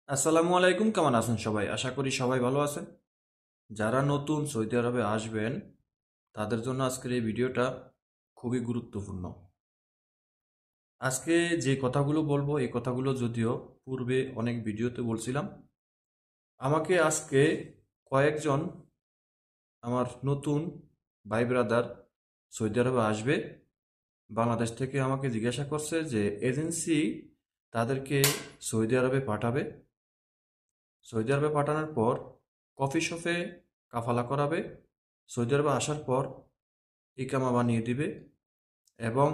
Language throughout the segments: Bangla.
আসসালামু আলাইকুম, কেমন আছেন সবাই? আশা করি সবাই ভালো আছেন। যারা নতুন সৌদি আরবে আসবেন তাদের জন্য আজকের এই ভিডিওটা খুবই গুরুত্বপূর্ণ। আজকে যে কথাগুলো বলবো এই কথাগুলো যদিও পূর্বে অনেক ভিডিওতে বলছিলাম। আমাকে আজকে কয়েকজন আমার নতুন ভাই ব্রাদার সৌদি আরবে আসবে বাংলাদেশ থেকে আমাকে জিজ্ঞাসা করছে যে এজেন্সি তাদেরকে সৌদি আরবে পাঠাবে। সৌদি আরবে পাঠানোর পর কফি শপে কাফালা করাবে। সৌদি আরবে আসার পর ইকামা বানিয়ে দিবে এবং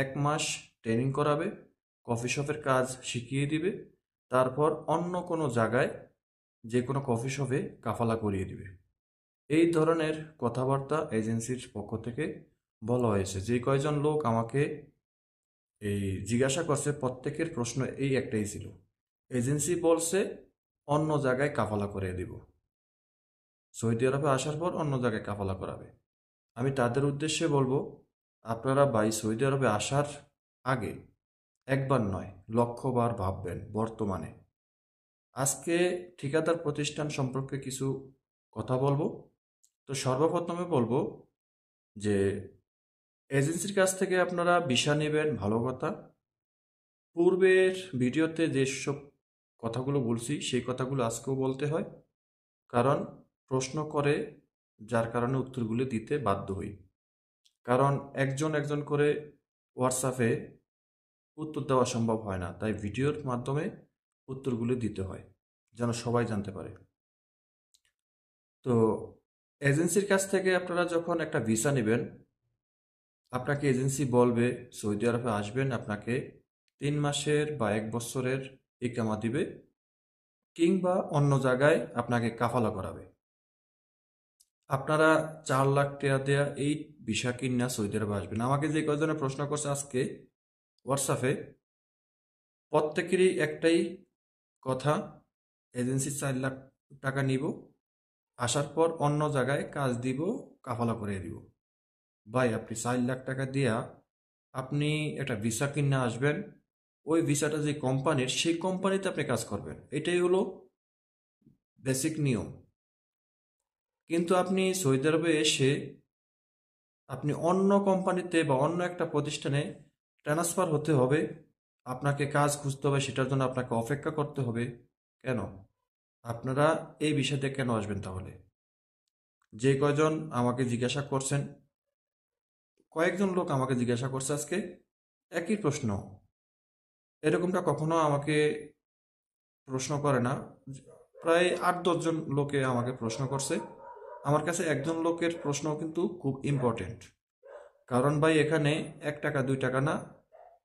1 মাস ট্রেনিং করাবে, কফি শপের কাজ শিখিয়ে দিবে। তারপর অন্য কোনো জায়গায় যে কোনো কফি শপে কাফালা করিয়ে দিবে। এই ধরনের কথাবার্তা এজেন্সির পক্ষ থেকে বলা হয়েছে। যে কয়জন লোক আমাকে এই জিজ্ঞাসা করছে প্রত্যেকের প্রশ্ন এই একটাই ছিল, এজেন্সি বলছে অন্য জায়গায় কাফালা করে দিব, সৌদি আরবে আসার পর অন্য জায়গায় কাফালা করাবে। আমি তাদের উদ্দেশ্যে বলবো, আপনারা ভাই সৌদি আরবে আসার আগে একবার নয় লক্ষবার ভাববেন। বর্তমানে আজকে ঠিকাদার প্রতিষ্ঠান সম্পর্কে কিছু কথা বলবো। তো সর্বপ্রথমে বলবো যে এজেন্সির কাছ থেকে আপনারা ভিসা নেবেন, ভালো কথা। পূর্বের ভিডিওতে যেসব কথাগুলো বলছি সেই কথাগুলো আজকেও বলতে হয়, কারণ প্রশ্ন করে, যার কারণে উত্তরগুলো দিতে বাধ্য হই। কারণ একজন একজন করে হোয়াটসঅ্যাপে উত্তর দেওয়া সম্ভব হয় না, তাই ভিডিওর মাধ্যমে উত্তরগুলো দিতে হয় যেন সবাই জানতে পারে। তো এজেন্সির কাছ থেকে আপনারা যখন একটা ভিসা নেবেন, আপনাকে এজেন্সি বলবে সৌদি আরবে আসবেন, আপনাকে 3 মাসের বা 1 বছরের ইকামা দিবে, কিংবা অন্য জায়গায় আপনাকে কাফালা করাবে। আপনারা 4 লাখ টাকা দেয়া এই ভিসা কিনা সৌদি আরবে আসবেন। আমাকে যে কয়জনে প্রশ্ন করছে আজকে হোয়াটসঅ্যাপে, প্রত্যেকেরই একটাই কথা, এজেন্সি 4 লাখ টাকা নিব, আসার পর অন্য জায়গায় কাজ দিব, কাফালা করে দিব। ভাই আপনি 4 লাখ টাকা দিয়া আপনি একটা ভিসা কিনে আসবেন, ওই ভিসাটা যে কোম্পানির সেই কোম্পানিতে আপনি কাজ করবেন, এটাই হলো বেসিক নিয়ম। কিন্তু আপনি সৌদি আরবে এসে আপনি অন্য কোম্পানিতে বা অন্য একটা প্রতিষ্ঠানে ট্রান্সফার হতে হবে, আপনাকে কাজ খুঁজতে হবে, সেটার জন্য আপনাকে অপেক্ষা করতে হবে। কেন? আপনারা এই বিষয়তে কেন আসবেন তাহলে? যে কয়জন আমাকে জিজ্ঞাসা করছেন, কয়েকজন লোক আমাকে জিজ্ঞাসা করছে আজকে একই প্রশ্ন। এরকমটা কখনো আমাকে প্রশ্ন করে না, প্রায় 8-10 জন লোকে আমাকে প্রশ্ন করছে। আমার কাছে একজন লোকের প্রশ্ন কিন্তু খুব ইম্পর্টেন্ট। কারণ ভাই এখানে 1 টাকা 2 টাকা না,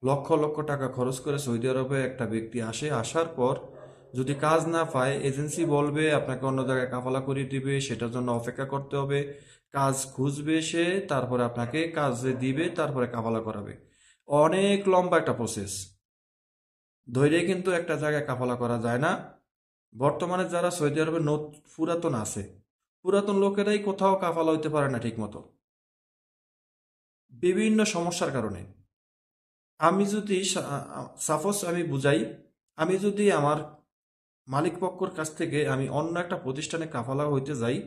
লক্ষ লক্ষ টাকা খরচ করে সৌদি আরবে একটা ব্যক্তি আসে, আসার পর যদি কাজ না পায় এজেন্সি বলবে আপনাকে অন্য জায়গায় কাফালা করিয়ে দিবে, সেটার জন্য অপেক্ষা করতে হবে, কাজ খুঁজবে সে, তারপরে আপনাকে কাজে দিবে, তারপরে কাফালা করাবে। অনেক লম্বা একটা প্রসেস, ধৈর্যে কিন্তু একটা জায়গায় কাফালা করা যায় না। বর্তমানে যারা সৌদি আরবে পুরাতন আছে, পুরাতন লোকেরাই কোথাও কাফালা হইতে পারে না ঠিক মতো, বিভিন্ন সমস্যার কারণে। আমি যদি সাপোজ আমি বুঝাই, আমি যদি আমার মালিক পক্ষর কাছ থেকে আমি অন্য একটা প্রতিষ্ঠানে কাফালা হইতে যাই,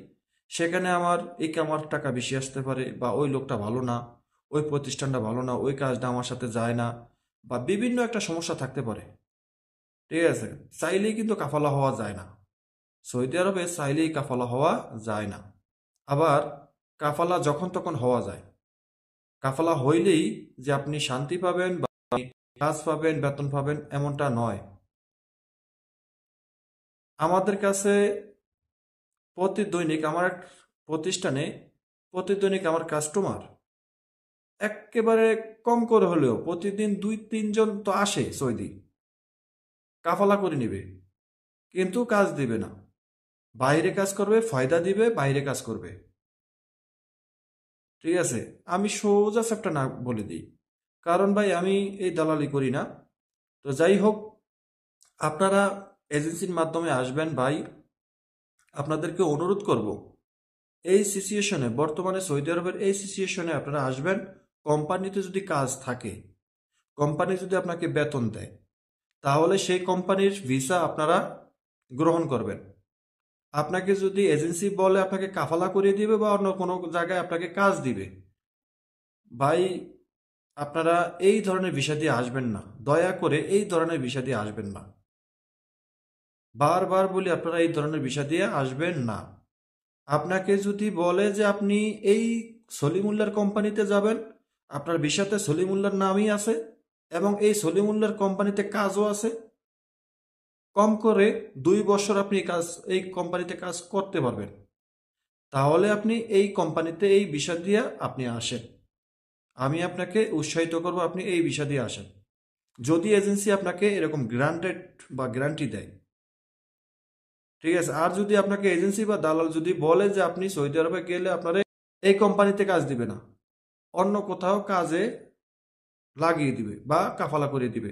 সেখানে আমার এই কামার টাকা বেশি আসতে পারে, বা ওই লোকটা ভালো না, ওই প্রতিষ্ঠানটা ভালো না, ওই কাজটা আমার সাথে যায় না, বা বিভিন্ন একটা সমস্যা থাকতে পারে। ঠিক আছে, চাইলেই কিন্তু কাফালা হওয়া যায় না। সৌদি আরবে চাইলেই কাফালা হওয়া যায় না। আবার কাফালা যখন তখন হওয়া যায়। কাফালা হইলেই যে আপনি শান্তি পাবেন বা কাজ পাবেন, বেতন পাবেন, এমনটা নয়। আমাদের কাছে প্রতিদৈনিক আমার এক প্রতিষ্ঠানে প্রতিদৈনিক আমার কাস্টমার একেবারে কম করে হলেও প্রতিদিন 2-3 জন তো আসে সৌদি, কাফালা করে নিবে, কিন্তু কাজ দিবে না। বাইরে কাজ করবে, ফায়দা দিবে, বাইরে কাজ করবে। ঠিক আছে, আমি সোজা একটা না বলে দিই, কারণ ভাই আমি এই দালালি করি না। তো যাই হোক, আপনারা এজেন্সির মাধ্যমে আসবেন ভাই, আপনাদেরকে অনুরোধ করব, এই সিচুয়েশনে বর্তমানে সৌদি আরবের এই সিচুয়েশনে আপনারা আসবেন। কোম্পানিতে যদি কাজ থাকে, কোম্পানি যদি আপনাকে বেতন দেয়, তাহলে সেই কোম্পানির ভিসা আপনারা গ্রহণ করবেন। আপনাকে যদি এজেন্সি বলে আপনাকে কাফালা করিয়ে দিবে বা অন্য কোনো জায়গায় আপনাকে কাজ দিবে, ভাই আপনারা এই ধরনের ভিসা দিয়ে আসবেন না, দয়া করে এই ধরনের ভিসা দিয়ে আসবেন না। বারবার বলি আপনারা এই ধরনের ভিসা দিয়ে আসবেন না। আপনাকে যদি বলে যে আপনি এই সলিমুল্লাহর কোম্পানিতে যাবেন, আপনার ভিসাতে সলিমুল্লাহর নামই আছে এবং এই সলিমুল্লাহর কোম্পানিতে কাজও আছে, কম করে 2 বছর আপনি এই কোম্পানিতে কাজ করতে পারবেন, তাহলে আপনি এই কোম্পানিতে এই ভিসা দিয়ে আপনি আসেন। আমি আপনাকে উৎসাহিত করব আপনি এই ভিসা দিয়ে আসেন, যদি এজেন্সি আপনাকে এরকম গ্রান্টেড বা গ্যারান্টি দেয়। ঠিক আছে, আর যদি আপনাকে এজেন্সি বা দালাল যদি বলে যে আপনি সৌদি আরবে গেলে আপনার এই কোম্পানিতে কাজ দিবে না, অন্য কোথাও কাজে লাগিয়ে দিবে বা কাফালা করে দিবে,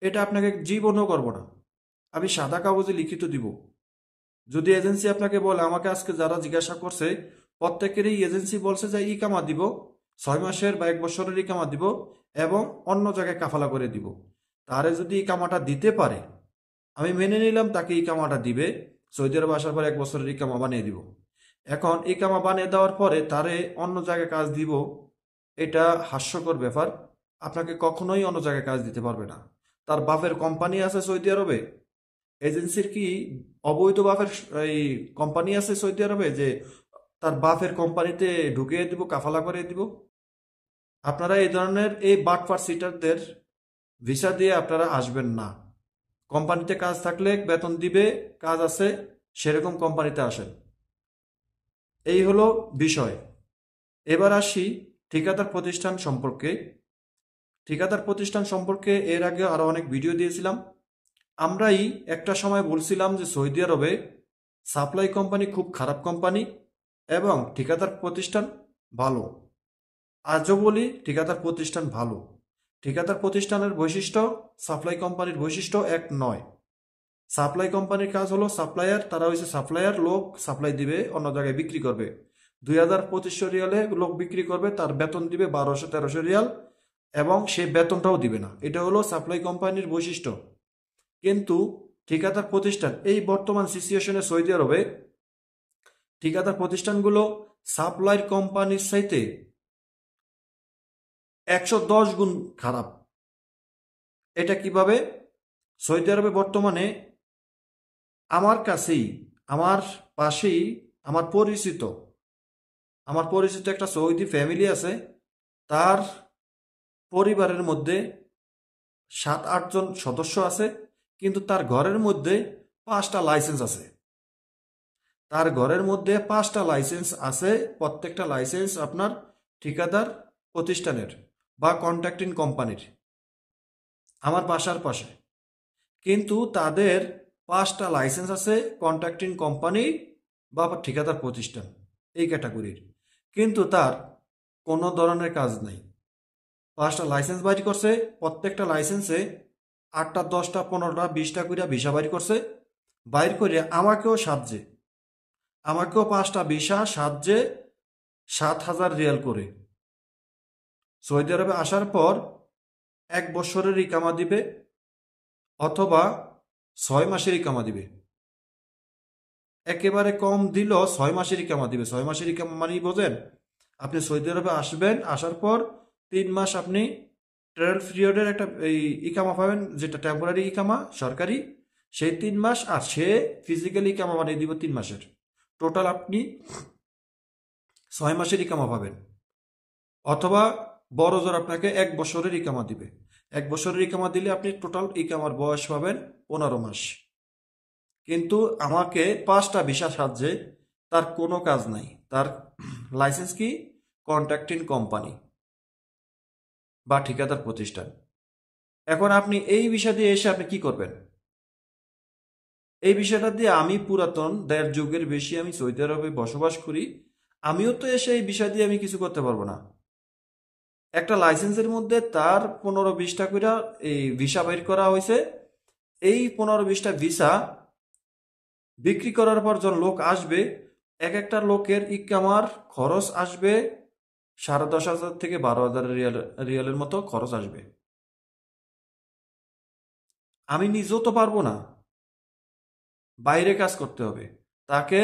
এটা আপনাকে জীবনও করব না, আমি সাদা কাগজে লিখিত দিব। যদি এজেন্সি আপনাকে বলে, আমাকে আজকে যারা জিজ্ঞাসা করছে প্রত্যেকেরই এজেন্সি বলছে যে ইকামা দিব, 6 মাসের বা 1 বছরের ইকামা দিব এবং অন্য জায়গায় কাফালা করে দিব, তারে যদি ইকামাটা দিতে পারে আমি মেনে নিলাম তাকে ইকামাটা দিবে, সৌদি আরবে আসার পর 1 বছরের ইকামা বানিয়ে দিব। এখন ইকামা বানিয়ে দেওয়ার পরে তারে অন্য জায়গায় কাজ দিব, এটা হাস্যকর ব্যাপার। আপনাকে কখনোই অন্য জায়গায় কাজ দিতে পারবে না। তার বাপের কোম্পানি আছে সৌদি আরবে, এজেন্সির কি অবৈধ বাপের এই কোম্পানি আছে সৌদি আরবে যে তার বাপের কোম্পানিতে ঢুকিয়ে দিব, কাফালা করে দিব? আপনারা এই ধরনের এই বাটপার সিটারদের ভিসা দিয়ে আপনারা আসবেন না। কোম্পানিতে কাজ থাকলে বেতন দিবে, কাজ আছে, সেরকম কোম্পানিতে আসেন। এই হলো বিষয়। এবার আসি ঠিকাদার প্রতিষ্ঠান সম্পর্কে। ঠিকাদার প্রতিষ্ঠান সম্পর্কে এর আগে আরো অনেক ভিডিও দিয়েছিলাম। আমরাই একটা সময় বলছিলাম যে সৌদি আরবে সাপ্লাই কোম্পানি খুব খারাপ কোম্পানি এবং ঠিকাদার প্রতিষ্ঠান ভালো। আজও বলি ঠিকাদার প্রতিষ্ঠান ভালো। ঠিকাদার প্রতিষ্ঠানের বৈশিষ্ট্য সাপ্লাই কোম্পানির বৈশিষ্ট্য এক নয়। সাপ্লাই কোম্পানির কাজ হলো সাপ্লায়ার, তারা হচ্ছে সাপ্লায়ার, লোক সাপ্লাই দিবে, অন্য জায়গায় বিক্রি করবে, 2200 রিয়ালে লোক বিক্রি করবে, তার বেতন দিবে 1200-1300 রিয়াল এবং সে বেতনটাও দিবে না। এটা হলো সাপ্লাই কোম্পানির বৈশিষ্ট্য। কিন্তু ঠিকাদার প্রতিষ্ঠান এই বর্তমান সিচুয়েশনে সৌদি আরবে ঠিকাদার প্রতিষ্ঠানগুলো সাপ্লাই কোম্পানির চাইতে 110 গুণ খারাপ। এটা কিভাবে? সৌদি আরবে বর্তমানে আমার কাছেই, আমার পাশেই, আমার পরিচিত একটা সৌদি ফ্যামিলি আছে, তার পরিবারের মধ্যে 7-8 জন সদস্য আছে, কিন্তু তার ঘরের মধ্যে 5টা লাইসেন্স আছে। তার ঘরের মধ্যে 5টা লাইসেন্স আছে, প্রত্যেকটা লাইসেন্স আপনার ঠিকাদার প্রতিষ্ঠানের বা কন্ট্রাক্টিং কোম্পানির, আমার বাসার পাশে। কিন্তু তাদের 5টা লাইসেন্স আছে কন্ট্রাক্টিং কোম্পানি বা ঠিকাদার প্রতিষ্ঠান এই ক্যাটাগরির, কিন্তু তার কোনো ধরনের কাজ নাই। 5টা লাইসেন্স বাইর করছে, প্রত্যেকটা লাইসেন্সে 8টা 10টা 15টা 20টা করে ভিসা বাইর করছে, বাইর করে আমাকেও 5টা ভিসা সাহায্যে 7,000 রিয়াল করে। সৌদি আরবে আসার পর 1 বছরের ইকামা দিবে অথবা 6 মাসের ইকামা দিবে। একেবারে কম দিল 6 মাসের ইকামা দিবে। 6 মাসের ইকামা মানে বোঝেন, আপনি সৌদি আরবে আসবেন, আসার পর 3 মাস আপনি ট্রায়াল পিরিয়ডের একটা এই ইকামা পাবেন, যেটা টেম্পোরারি ইকামা সরকারি, সেই 3 মাস, আর সে ফিজিক্যালি ইকামা বানিয়ে দিব 3 মাসের। টোটাল আপনি 6 মাসের ইকামা পাবেন। অথবা বড় জোর আপনাকে 1 বছরের ইকামা দিবে। 1 বছরের ইকামা দিলে আপনি টোটাল ইকামার বয়স পাবেন 15 মাস। কিন্তু আমাকে 5টা ভিসা সাহায্যে, তার কোনো কাজ নাই, তার লাইসেন্স কি কন্ট্রাক্টিং কোম্পানি বা ঠিকাদার প্রতিষ্ঠান। এখন আপনি এই ভিসা দিয়ে এসে আপনি কি করবেন? এই বিষয়টা দিয়ে আমি পুরাতন 1.5 যুগের বেশি আমি সৌদি আরবে বসবাস করি, আমিও তো এসে এই বিষয় দিয়ে আমি কিছু করতে পারবো না। একটা লাইসেন্সের মধ্যে তার 15-20টা করে এই ভিসা বের করা হয়েছে, এই 15-20টা ভিসা বিক্রি করার পর যখন লোক আসবে, এক একটা লোকের ইকামার খরচ আসবে 10,500 থেকে 12,000 রিয়ালের মতো খরচ আসবে। আমি নিজেও তো পারবো না। বাইরে কাজ করতে হবে, তাকে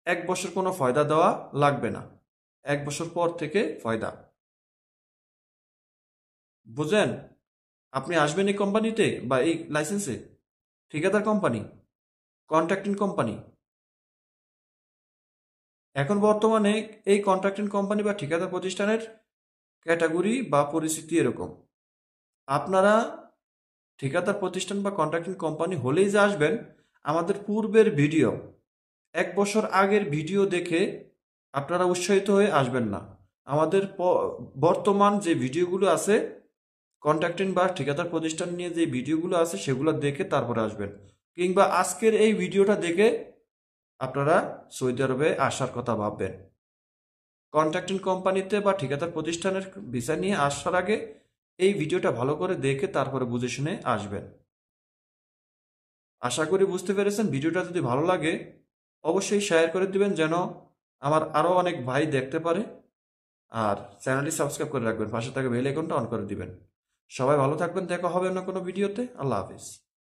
1 বছর কোনো ফয়দা দেওয়া লাগবে না, 1 বছর পর থেকে ফয়দা। বুঝেন? আপনি আসবেন এই কোম্পানিতে বা এই লাইসেন্সে, ঠিকাদার কোম্পানি, কন্ট্রাক্টিং কোম্পানি। এখন বর্তমানে এই কন্ট্রাক্টিং কোম্পানি বা ঠিকাদার প্রতিষ্ঠানের ক্যাটাগরি বা পরিস্থিতি এরকম। আপনারা ঠিকাদার প্রতিষ্ঠান বা কন্ট্রাক্টিং কোম্পানি হলেই যে আসবেন, আমাদের পূর্বের ভিডিও, 1 বছর আগের ভিডিও দেখে আপনারা উৎসাহিত হয়ে আসবেন না। আমাদের বর্তমান যে ভিডিওগুলো আছে, কন্ট্রাক্টিং বা ঠিকাদার প্রতিষ্ঠান নিয়ে যে ভিডিওগুলো আছে সেগুলো দেখে তারপরে আসবেন। কিংবা আজকের এই ভিডিওটা দেখে আপনারা সৌদি আরবে আসার কথা ভাববেন। কন্ট্রাক্টিং কোম্পানিতে বা ঠিকাদার প্রতিষ্ঠানের ভিসা নিয়ে আসার আগে এই ভিডিওটা ভালো করে দেখে তারপরে বুঝে শুনে আসবেন। আশা করি বুঝতে পেরেছেন। ভিডিওটা যদি ভালো লাগে অবশ্যই শেয়ার করে দিবেন, যেন আমার আরও অনেক ভাই দেখতে পারে। আর চ্যানেলটি সাবস্ক্রাইব করে রাখবেন, পাশে থাকা বেল আইকনটা অন করে দিবেন। সবাই ভালো থাকবেন, দেখা হবে অন্য কোনো ভিডিওতে। আল্লাহ হাফিজ।